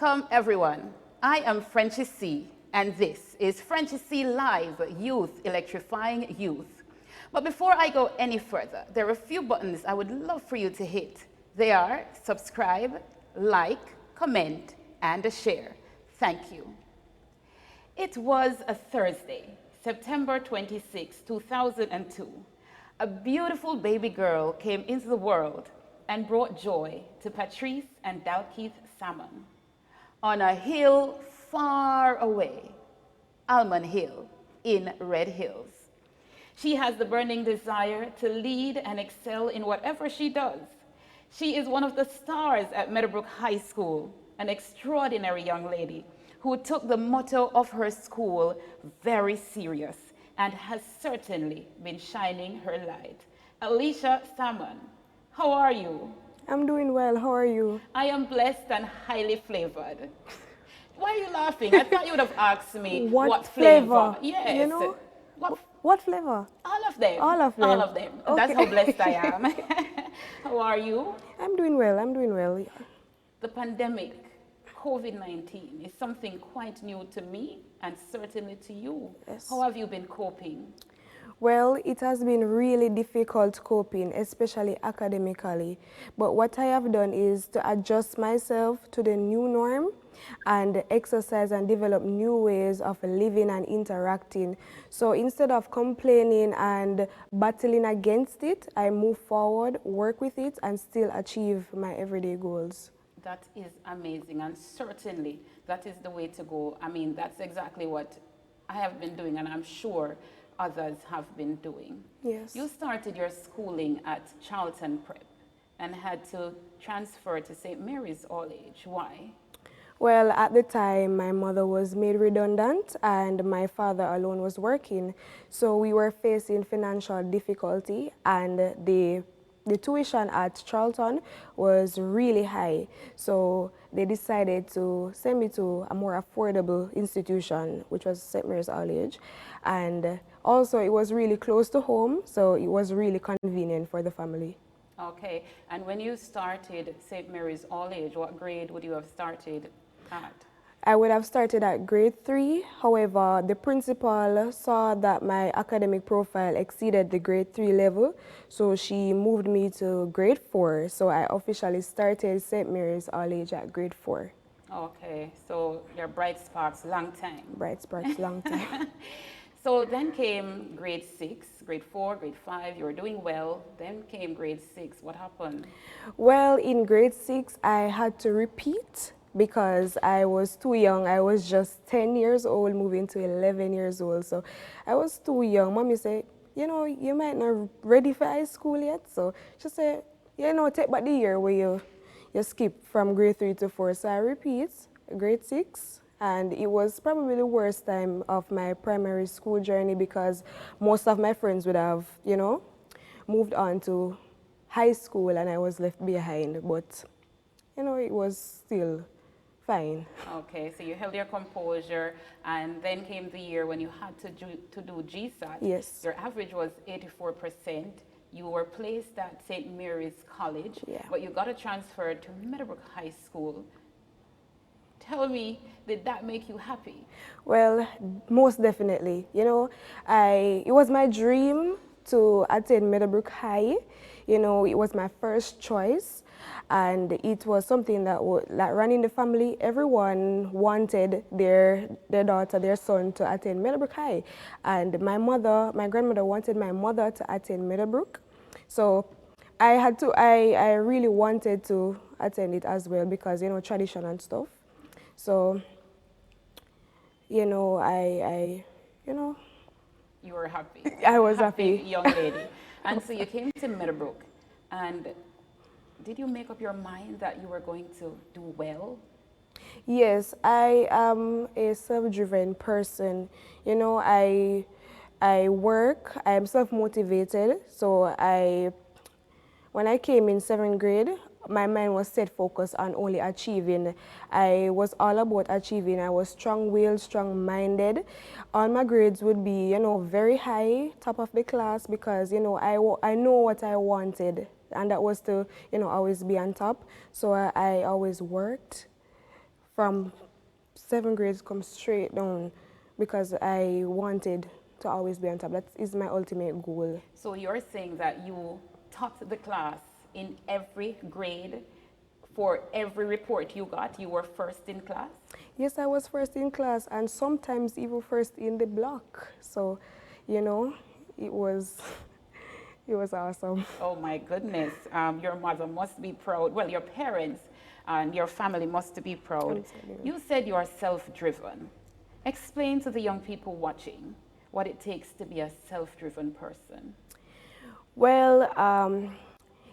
Welcome, everyone. I am Ffrenchie C, and this is Ffrenchie C Live Youth Electrifying Youth. But before I go any further, there are a few buttons I would love for you to hit. They are subscribe, like, comment, and share. Thank you. It was a Thursday, September 26, 2002. A beautiful baby girl came into the world and brought joy to Patrice and Dalkeith Salmon. On a hill far away, Almond Hill in Red Hills. She has the burning desire to lead and excel in whatever she does. She is one of the stars at Meadowbrook High School, an extraordinary young lady who took the motto of her school very serious and has certainly been shining her light. Aleisha Salmon, how are you? I'm doing well. How are you? I am blessed and highly flavored. Why are you laughing? I thought you would have asked me what flavor. Yes. You know? What flavor? All of them. All of them. All of them. Okay. That's how blessed I am. How are you? I'm doing well. I'm doing well. The pandemic, COVID-19, is something quite new to me and certainly to you. Yes. How have you been coping? Well, it has been really difficult coping, especially academically. But what I have done is to adjust myself to the new norm and exercise and develop new ways of living and interacting. So instead of complaining and battling against it, I move forward, work with it, and still achieve my everyday goals. That is amazing, and certainly that is the way to go. I mean, that's exactly what I have been doing, and I'm sure others have been doing. Yes. You started your schooling at Charlton Prep and had to transfer to St. Mary's All Age. Why? Well, at the time, my mother was made redundant and my father alone was working. So we were facing financial difficulty, and the tuition at Charlton was really high. So they decided to send me to a more affordable institution, which was St. Mary's All Age. And also it was really close to home, so it was really convenient for the family. Okay, and when you started St. Mary's All Age, what grade would you have started at? I would have started at grade 3. However, the principal saw that my academic profile exceeded the grade 3 level, so she moved me to grade 4. So I officially started St. Mary's All Age at grade 4. Okay, so your bright sparks, long time. Bright sparks, long time. So then came grade 6, grade 4, grade 5, you were doing well. Then came grade 6, what happened? Well, in grade 6, I had to repeat because I was too young. I was just 10 years old, moving to 11 years old. So I was too young. Mommy said, you know, you might not ready for high school yet. So she said, you know, take back the year where you skip from grade 3 to 4. So I repeat, grade 6. And it was probably the worst time of my primary school journey because most of my friends would have, you know, moved on to high school and I was left behind. But, you know, it was still fine. Okay, so you held your composure, and then came the year when you had to do GSAT. Yes. Your average was 84%. You were placed at St. Mary's College, yeah. But you got a transfer to Meadowbrook High School. Tell me, did that make you happy? Well, most definitely. You know, it was my dream to attend Meadowbrook High. You know, it was my first choice, and it was something that ran in the family. Everyone wanted their daughter, their son to attend Meadowbrook High, and my grandmother wanted my mother to attend Meadowbrook. So I really wanted to attend it as well because, you know, tradition and stuff. So, you know, you know. You were happy. I was happy. Young lady. And so you came to Meadowbrook, and did you make up your mind that you were going to do well? Yes, I am a self-driven person. You know, I work, I am self-motivated. So when I came in 7th grade, my mind was set focused on only achieving. I was all about achieving. I was strong-willed, strong-minded. All my grades would be, you know, very high, top of the class, because, you know, I know what I wanted, and that was to, you know, always be on top. So I always worked from 7th grade come straight down because I wanted to always be on top. That is my ultimate goal. So you're saying that you topped the class in every grade. For every report you got, you were first in class? Yes, I was first in class and sometimes even first in the block. So, you know, it was it was awesome. Oh my goodness. Your mother must be proud. Well, your parents and your family must be proud. Absolutely. You said you are self-driven. Explain to the young people watching what it takes to be a self-driven person. Well,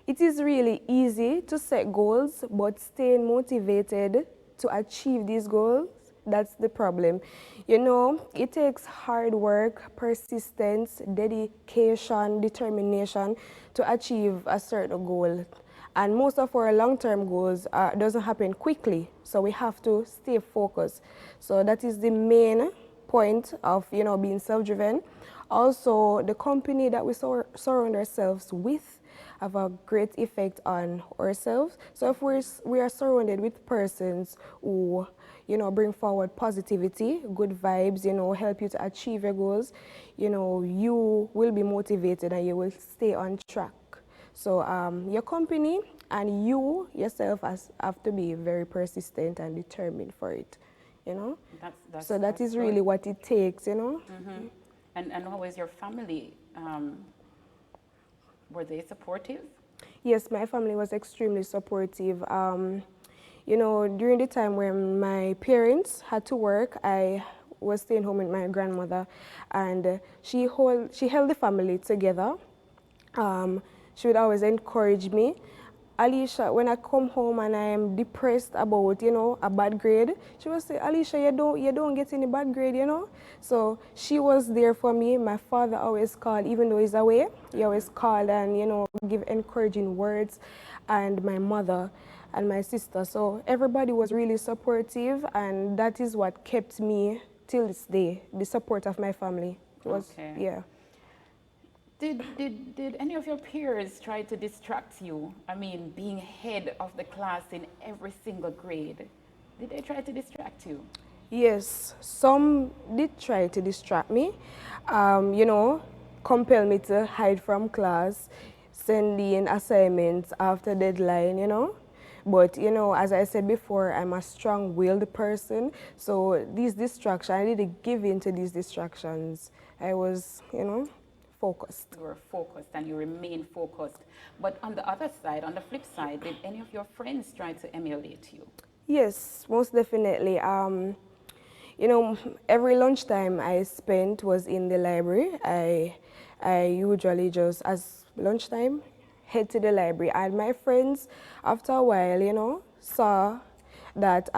it is really easy to set goals, but staying motivated to achieve these goals, that's the problem. You know, it takes hard work, persistence, dedication, determination to achieve a certain goal. And most of our long-term goals doesn't happen quickly, so we have to stay focused. So that is the main point of, you know, being self-driven. Also, the company that we surround ourselves with have a great effect on ourselves. So if we are surrounded with persons who, you know, bring forward positivity, good vibes, you know, help you to achieve your goals, you know, you will be motivated and you will stay on track. So your company and you yourself have to be very persistent and determined for it, you know. So that is really what it takes, you know. Mm-hmm. And how was your family? Were they supportive? Yes, my family was extremely supportive. You know, during the time when my parents had to work, I was staying home with my grandmother, and she held the family together. She would always encourage me. Aleisha, when I come home and I am depressed about, you know, a bad grade, she would say, Aleisha, you don't get any bad grade, you know. So she was there for me. My father always called, even though he's away, he always called and, you know, give encouraging words. And my mother and my sister. So everybody was really supportive, and that is what kept me till this day, the support of my family. It was, okay. Yeah. Did any of your peers try to distract you? I mean, being head of the class in every single grade, did they try to distract you? Yes, some did try to distract me, you know, compel me to hide from class, send in assignments after deadline, you know. But, you know, as I said before, I'm a strong-willed person, so these distractions, I didn't give in to these distractions. I was, you know, focused. You were focused and you remain focused. But on the other side, on the flip side, did any of your friends try to emulate you? Yes, most definitely. You know, every lunchtime I spent was in the library. I usually just, as lunchtime, head to the library. And my friends, after a while, you know, saw that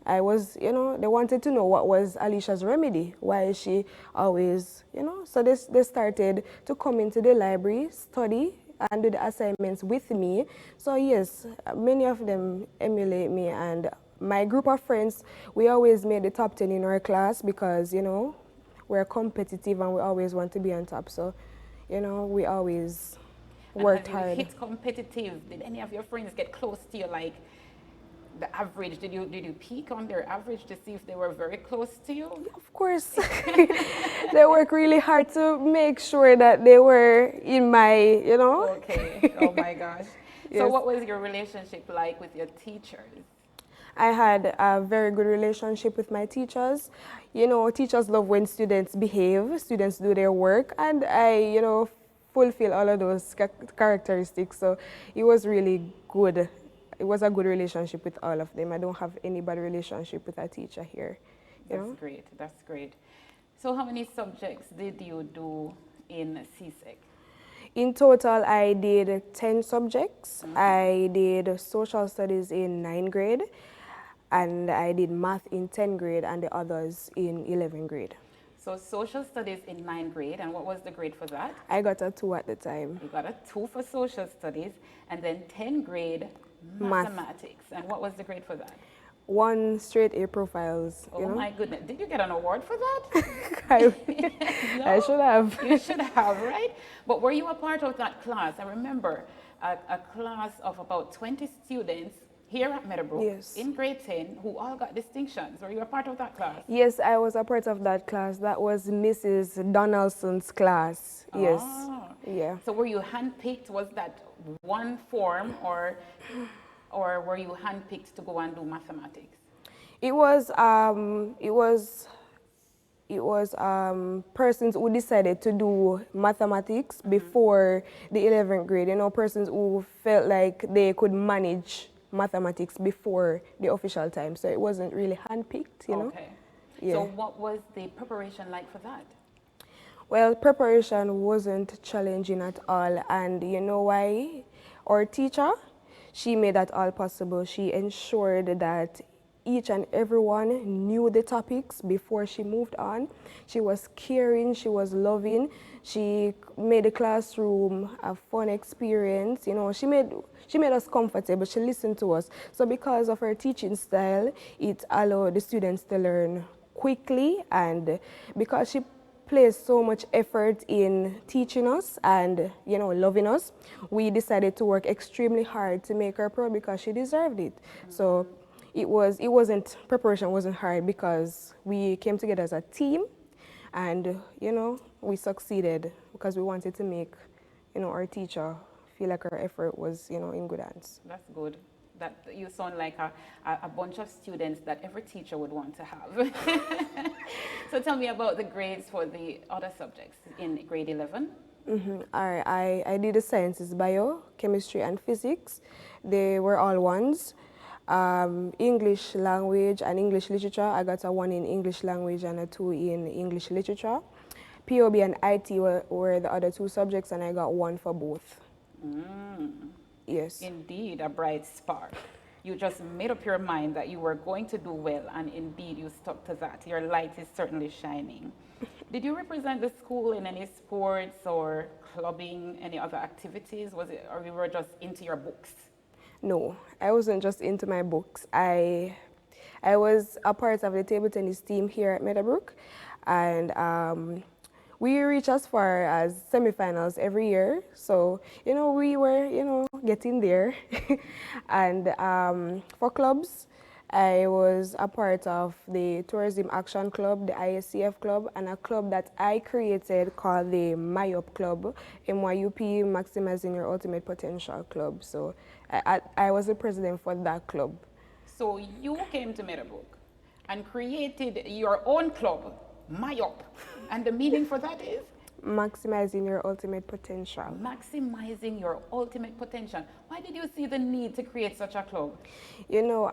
I was, you know, they wanted to know what was Aleisha's remedy. Why is she always, you know, so they started to come into the library, study, and do the assignments with me. So yes, many of them emulate me, and my group of friends, we always made the top 10 in our class because, you know, we're competitive and we always want to be on top. So, you know, we always worked hard. And have you hit competitive? Did any of your friends get close to you, like the average? Did you peek on their average to see if they were very close to you? Of course. They work really hard to make sure that they were in my, you know. Okay. Oh my gosh. Yes. So what was your relationship like with your teachers? I had a very good relationship with my teachers. You know, teachers love when students behave, students do their work, and I, you know, fulfill all of those characteristics. So it was really good. It was a good relationship with all of them. I don't have any bad relationship with a teacher here. That's great. That's great. So how many subjects did you do in CSEC? In total, I did 10 subjects. I did social studies in 9th grade, and I did math in 10th grade, and the others in 11th grade. So social studies in 9th grade, and what was the grade for that? I got a 2 at the time. You got a 2 for social studies, and then 10th grade mathematics. And what was the grade for that? 1 straight A profiles. Oh my goodness. Did you get an award for that? No? I should have. You should have, right? But were you a part of that class? I remember a class of about 20 students here at Meadowbrook Yes. in grade 10 who all got distinctions. Were you a part of that class? Yes, I was a part of that class. That was Mrs. Donaldson's class. Yes. Ah. Yeah. So were you handpicked? Was that one form, or were you handpicked to go and do mathematics? It was persons who decided to do mathematics before the 11th grade. You know, persons who felt like they could manage mathematics before the official time. So it wasn't really handpicked, you know. Okay. Yeah. So what was the preparation like for that? Well, preparation wasn't challenging at all, and you know why? Our teacher, she made that all possible. She ensured that each and everyone knew the topics before she moved on. She was caring, she was loving. She made the classroom a fun experience. You know, she made us comfortable. She listened to us. So because of her teaching style, it allowed the students to learn quickly, and because she placed so much effort in teaching us and, you know, loving us, we decided to work extremely hard to make her proud because she deserved it. So preparation wasn't hard because we came together as a team, and, you know, we succeeded because we wanted to make, you know, our teacher feel like her effort was, you know, in good hands. That's good. That you sound like a bunch of students that every teacher would want to have. So tell me about the grades for the other subjects in grade 11. I did the sciences, bio, chemistry, and physics. They were all ones. English language and English literature, I got a 1 in English language and a 2 in English literature. POB and IT were the other 2 subjects, and I got 1 for both. Yes. Indeed, a bright spark. You just made up your mind that you were going to do well, and indeed you stuck to that. Your light is certainly shining. Did you represent the school in any sports or clubbing, any other activities? Was it, or you were just into your books? No, I wasn't just into my books. I was a part of the table tennis team here at Meadowbrook, and we reach as far as semifinals every year. So, you know, we were, you know, getting there. And for clubs, I was a part of the Tourism Action Club, the ISCF Club, and a club that I created called the MyUp Club, MYUP, Maximizing Your Ultimate Potential Club. So I was the president for that club. So you came to Meadowbrook and created your own club, MyUp. And the meaning for that is? Maximizing your ultimate potential. Maximizing your ultimate potential. Why did you see the need to create such a club? You know,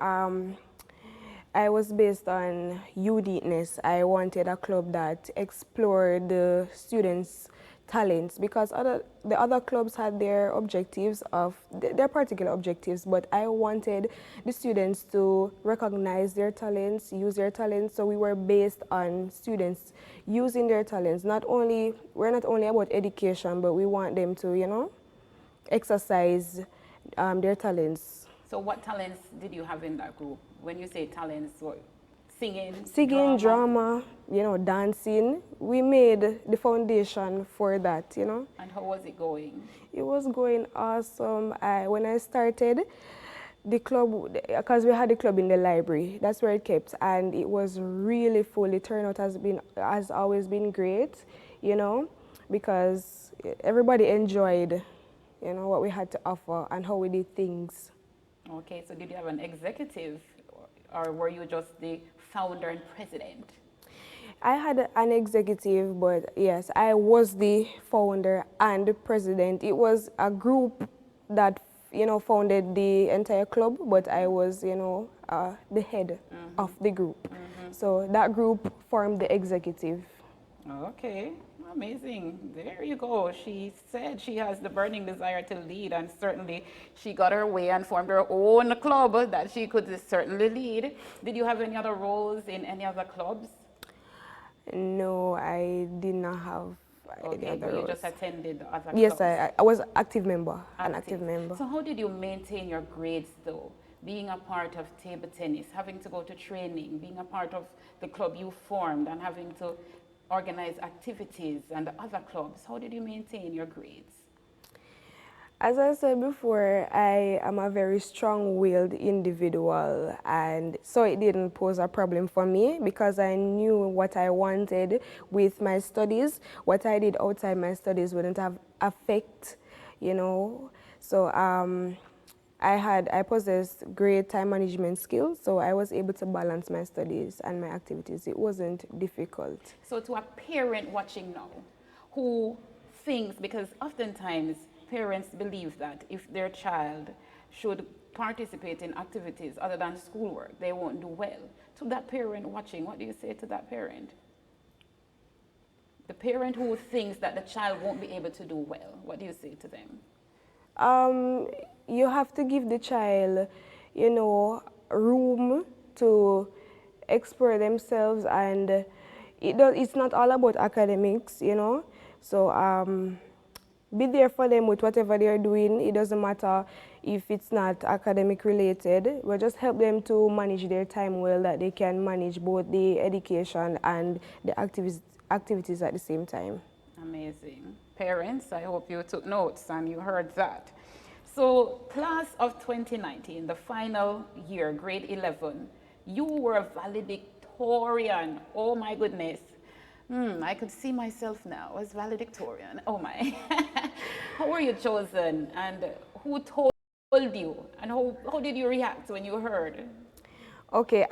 I was based on uniqueness. I wanted a club that explored the students' talents, because the other clubs had their objectives of their particular objectives, but I wanted the students to recognize their talents, use their talents. So we were based on students using their talents. We're not only about education, but we want them to, you know, exercise their talents. So what talents did you have in that group? When you say talents, what? Singing, drama, you know, dancing. We made the foundation for that, you know. And how was it going? It was going awesome. When I started the club, because we had the club in the library, that's where it kept, and it was really full. The turnout has always been great, you know, because everybody enjoyed, you know, what we had to offer and how we did things. Okay, so did you have an executive, or were you just the founder and president? I had an executive, but yes, I was the founder and the president. It was a group that, you know, founded the entire club, but I was, you know, the head of the group. So that group formed the executive. Okay, amazing. There you go. She said she has the burning desire to lead, and certainly she got her way and formed her own club that she could certainly lead. Did you have any other roles in any other clubs? No, I did not have any other roles. You just attended the other Yes, clubs? I was active member, an active member. So how did you maintain your grades though? Being a part of table tennis, having to go to training, being a part of the club you formed, and having to organize activities and the other clubs, how did you maintain your grades? As I said before, I am a very strong-willed individual, and so it didn't pose a problem for me because I knew what I wanted with my studies. What I did outside my studies wouldn't have affect, you know. So I possessed great time management skills, so I was able to balance my studies and my activities. It wasn't difficult. So to a parent watching now who thinks, because oftentimes parents believe that if their child should participate in activities other than schoolwork, they won't do well. To that parent watching, what do you say to that parent? The parent who thinks that the child won't be able to do well, what do you say to them? You have to give the child, room to explore themselves, and it's not all about academics. So be there for them with whatever they're doing. It doesn't matter if it's not academic related. We'll just help them to manage their time well, that they can manage both the education and the activities at the same time. Amazing. Parents, I hope you took notes and you heard that. So, class of 2019, the final year, grade 11, you were a valedictorian. Oh my goodness. I could see myself now as valedictorian. Oh my. How were you chosen and who told you? And how did you react when you heard? Okay,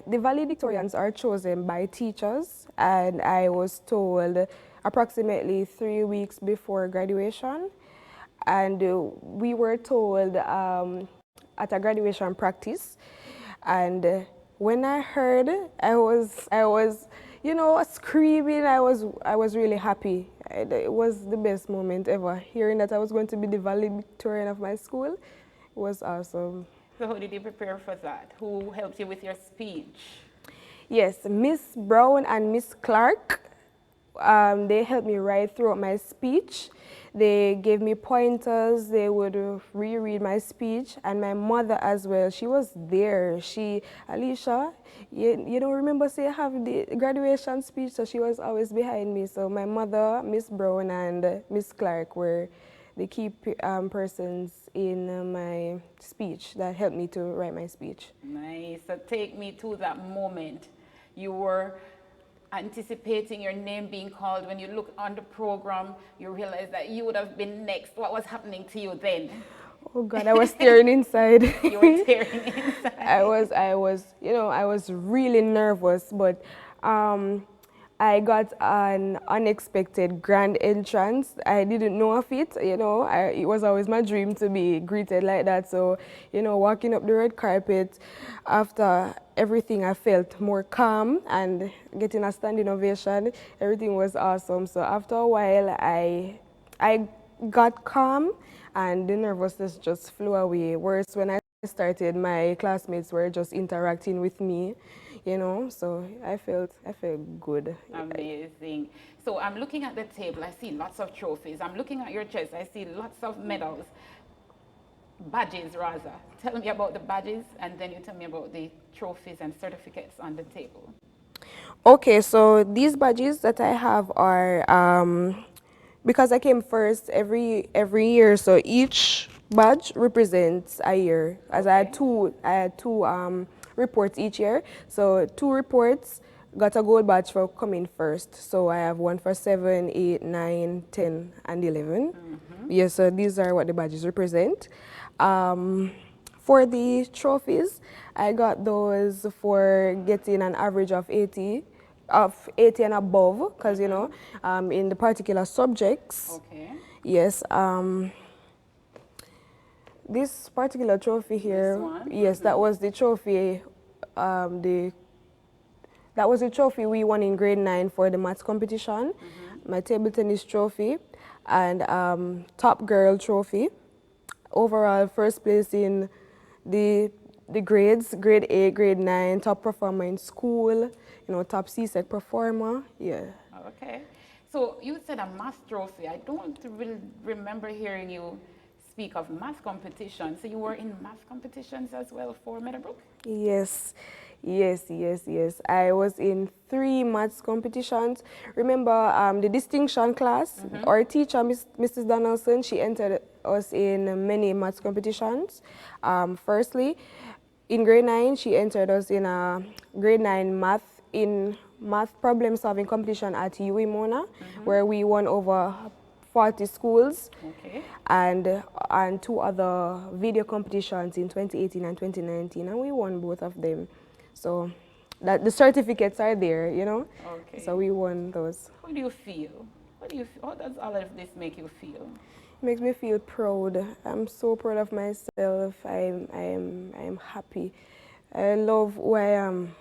the valedictorians are chosen by teachers, and I was told approximately 3 weeks before graduation, and we were told at a graduation practice, and when I heard, I was screaming. I was really happy. It was the best moment ever. Hearing that I was going to be the valedictorian of my school, it was awesome. So how did you prepare for that? Who helped you with your speech? Yes, Miss Brown and Miss Clark, they helped me write throughout my speech. They gave me pointers. They would reread my speech, and my mother as well. She was there. Aleisha, you don't remember say I have the graduation speech, so she was always behind me. So my mother, Miss Brown, and Miss Clark were the key persons in my speech that helped me to write my speech. Nice. So take me to that moment. You were anticipating your name being called. When you look on the program, you realize that you would have been next. What was happening to you then? Oh God, I was staring inside. You were staring inside. I was really nervous, but I got an unexpected grand entrance. I didn't know of it, it was always my dream to be greeted like that. So, walking up the red carpet, after everything, I felt more calm, and getting a standing ovation, everything was awesome. So after a while, I got calm, and the nervousness just flew away. Whereas when I started, my classmates were just interacting with me, so I felt good. Amazing. So I'm looking at the table, I see lots of trophies. I'm looking at your chest, I see lots of medals. Badges, rather. Tell me about the badges, and then you tell me about the trophies and certificates on the table. Okay, so these badges that I have are because I came first every year, so each badge represents a year. As I had two reports each year, so 2 reports got a gold badge for coming first. So I have one for 7, 8, 9, 10, and 11. Yes, so these are what the badges represent. For the trophies, I got those for getting an average of 80 and above, because in the particular subjects. Okay. Yes. This particular trophy here. This one? Yes, that was the trophy. That was the trophy we won in grade 9 for the maths competition. My table tennis trophy, and top girl trophy. Overall, first place in the grades, grade 8, grade 9, top performer in school, top CSEC performer, yeah. Okay. So you said a math trophy. I don't really remember hearing you speak of math competitions. So you were in math competitions as well for Meadowbrook? Yes. I was in 3 maths competitions. Remember the distinction class? Our teacher, Mrs. Donaldson, she entered us in many maths competitions. Firstly, in grade 9, she entered us in a grade 9 math problem solving competition at UE Mona, where we won over 40 schools. Okay. And 2 other video competitions in 2018 and 2019, and we won both of them. So that the certificates are there, you know. Okay. So we won those. How do you feel? How does all of this make you feel? It makes me feel proud. I'm so proud of myself. I'm happy. I love who I am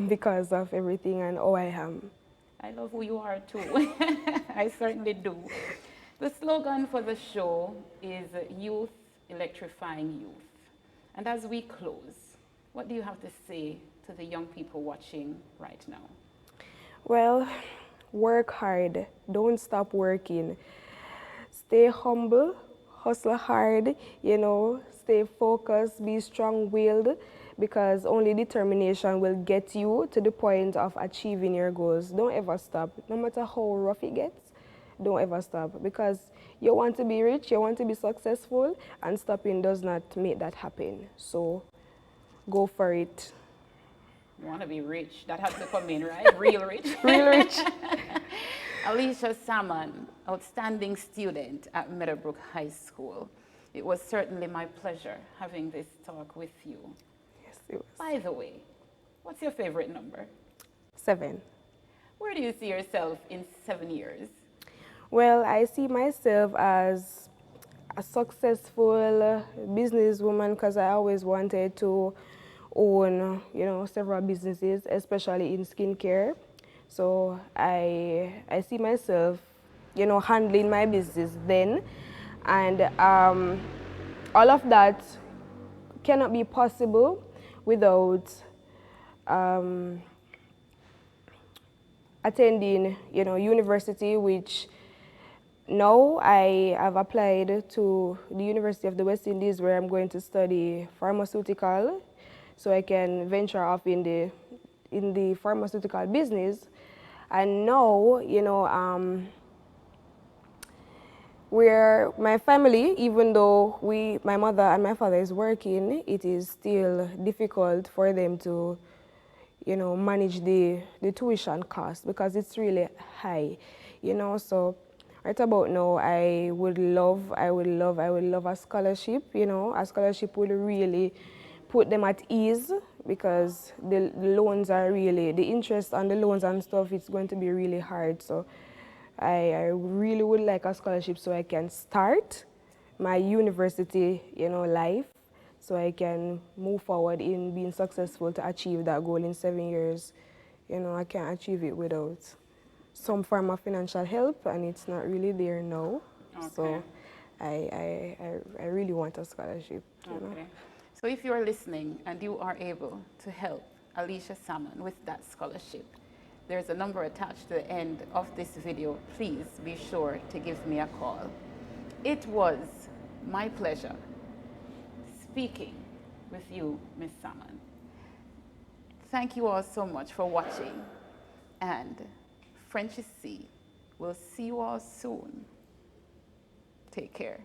because of everything and how I am. I love who you are too. I certainly do. The slogan for the show is Youth Electrifying Youth. And as we close, what do you have to say to the young people watching right now? Well, work hard. Don't stop working. Stay humble, hustle hard, you know, stay focused, be strong-willed, because only determination will get you to the point of achieving your goals. Don't ever stop. No matter how rough it gets, don't ever stop, because you want to be rich, you want to be successful, and stopping does not make that happen. So go for it. You want to be rich. That has to come in, right? Real rich. Real rich. Aleisha Salmon, outstanding student at Meadowbrook High School. It was certainly my pleasure having this talk with you. Yes, it was. By the way, what's your favorite number? 7. Where do you see yourself in 7 years? Well, I see myself as a successful businesswoman, because I always wanted to own, you know, several businesses, especially in skincare. So I see myself, you know, handling my business then, and all of that cannot be possible without attending, you know, university, which now I have applied to the University of the West Indies, where I'm going to study pharmaceutical, so I can venture off in the pharmaceutical business. And now, you know, where my family, even though my mother and my father is working, it is still difficult for them to, you know, manage the tuition cost, because it's really high, you know. So right about now, I would love a scholarship, you know. A scholarship would really put them at ease, because the loans are really, the interest on the loans and stuff, it's going to be really hard. So I really would like a scholarship so I can start my university, you know, life, so I can move forward in being successful to achieve that goal in 7 years. You know, I can't achieve it without some form of financial help, and it's not really there now. Okay. So I really want a scholarship. You know? So if you're listening and you are able to help Aleisha Salmon with that scholarship, there's a number attached to the end of this video. Please be sure to give me a call. It was my pleasure speaking with you, Ms. Salmon. Thank you all so much for watching, and Ffrenchie will see you all soon. Take care.